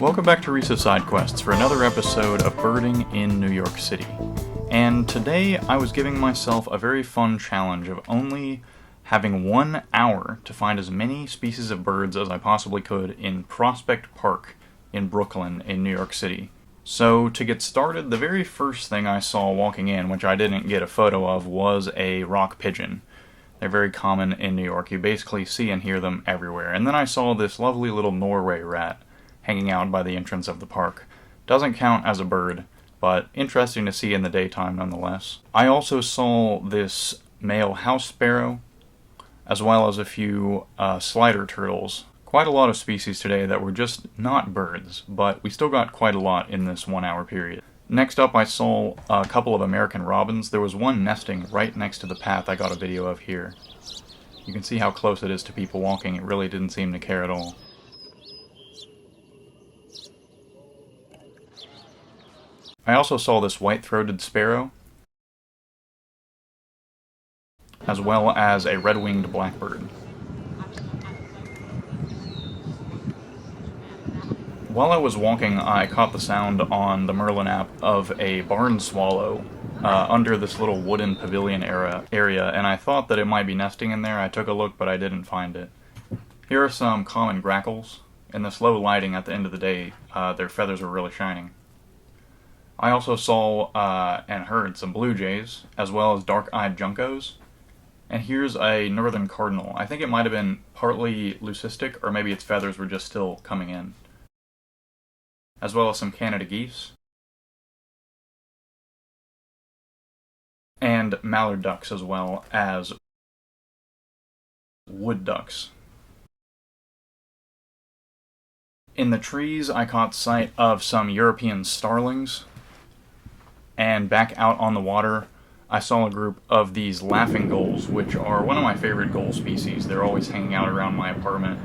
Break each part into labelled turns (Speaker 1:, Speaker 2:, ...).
Speaker 1: Welcome back to Risa Side Quests for another episode of birding in New York City. And today I was giving myself a very fun challenge of only having 1 hour to find as many species of birds as I possibly could in Prospect Park in Brooklyn in New York City. So to get started, the very first thing I saw walking in, which I didn't get a photo of, was a rock pigeon. They're very common in New York. You basically see and hear them everywhere. And then I saw this lovely little Norway rat hanging out by the entrance of the park. Doesn't count as a bird, but interesting to see in the daytime nonetheless. I also saw this male house sparrow, as well as a few slider turtles. Quite a lot of species today that were just not birds, but we still got quite a lot in this 1 hour period. Next up I saw a couple of American robins. There was one nesting right next to the path I got a video of here. You can see how close it is to people walking. It really didn't seem to care at all. I also saw this white-throated sparrow, as well as a red-winged blackbird. While I was walking, I caught the sound on the Merlin app of a barn swallow under this little wooden pavilion area, and I thought that it might be nesting in there. I took a look, but I didn't find it. Here are some common grackles. In this low lighting at the end of the day, their feathers were really shining. I also saw and heard some blue jays, as well as dark-eyed juncos. And here's a northern cardinal. I think it might have been partly leucistic, or maybe its feathers were just still coming in. As well as some Canada geese. And mallard ducks, as well as wood ducks. In the trees, I caught sight of some European starlings. And back out on the water, I saw a group of these laughing gulls, which are one of my favorite gull species. They're always hanging out around my apartment,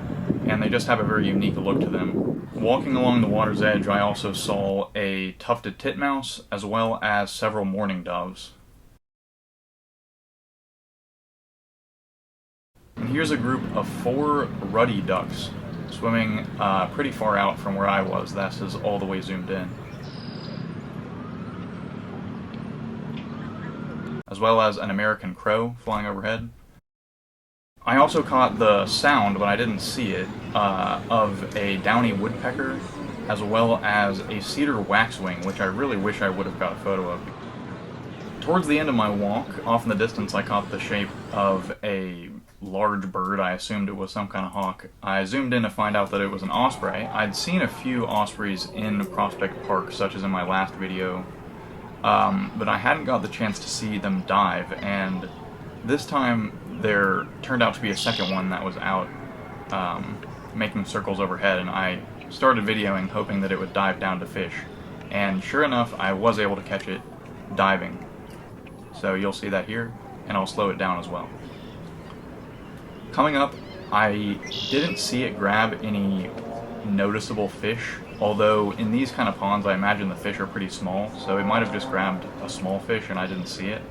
Speaker 1: and they just have a very unique look to them. Walking along the water's edge, I also saw a tufted titmouse, as well as several mourning doves. And here's a group of 4 ruddy ducks, swimming pretty far out from where I was. This is all the way zoomed in. As well as an American crow flying overhead. I also caught the sound, but I didn't see it, of a downy woodpecker, as well as a cedar waxwing, which I really wish I would have got a photo of. Towards the end of my walk, off in the distance, I caught the shape of a large bird. I assumed it was some kind of hawk. I zoomed in to find out that it was an osprey. I'd seen a few ospreys in Prospect Park, such as in my last video, but I hadn't got the chance to see them dive, and this time there turned out to be a second one that was out making circles overhead, and I started videoing hoping that it would dive down to fish, and sure enough I was able to catch it diving. So you'll see that here, and I'll slow it down as well. Coming up, I didn't see it grab any noticeable fish, although in these kind of ponds I imagine the fish are pretty small, so it might have just grabbed a small fish and I didn't see it.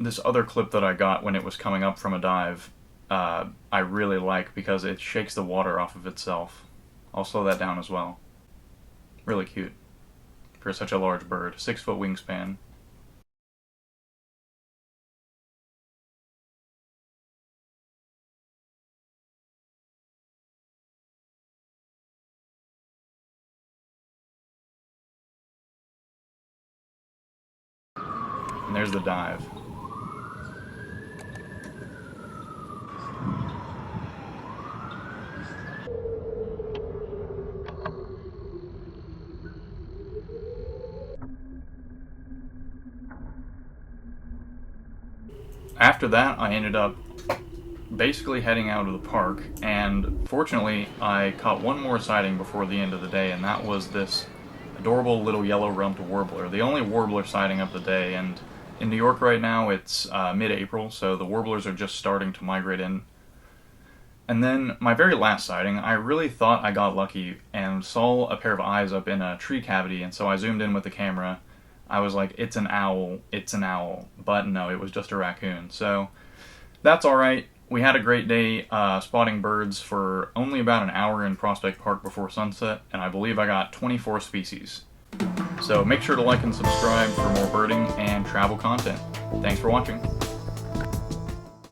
Speaker 1: This other clip that I got when it was coming up from a dive, I really like because it shakes the water off of itself. I'll slow that down as well. Really cute for such a large bird. 6-foot wingspan. And there's the dive. After that, I ended up basically heading out of the park, and fortunately I caught one more sighting before the end of the day, and that was this adorable little yellow-rumped warbler, the only warbler sighting of the day, and in New York right now it's mid-April, so the warblers are just starting to migrate in. And then my very last sighting, I really thought I got lucky and saw a pair of eyes up in a tree cavity, and so I zoomed in with the camera. I was like, it's an owl, it's an owl. But no, it was just a raccoon. So that's alright. We had a great day spotting birds for only about an hour in Prospect Park before sunset, and I believe I got 24 species. So make sure to like and subscribe for more birding and travel content. Thanks for watching.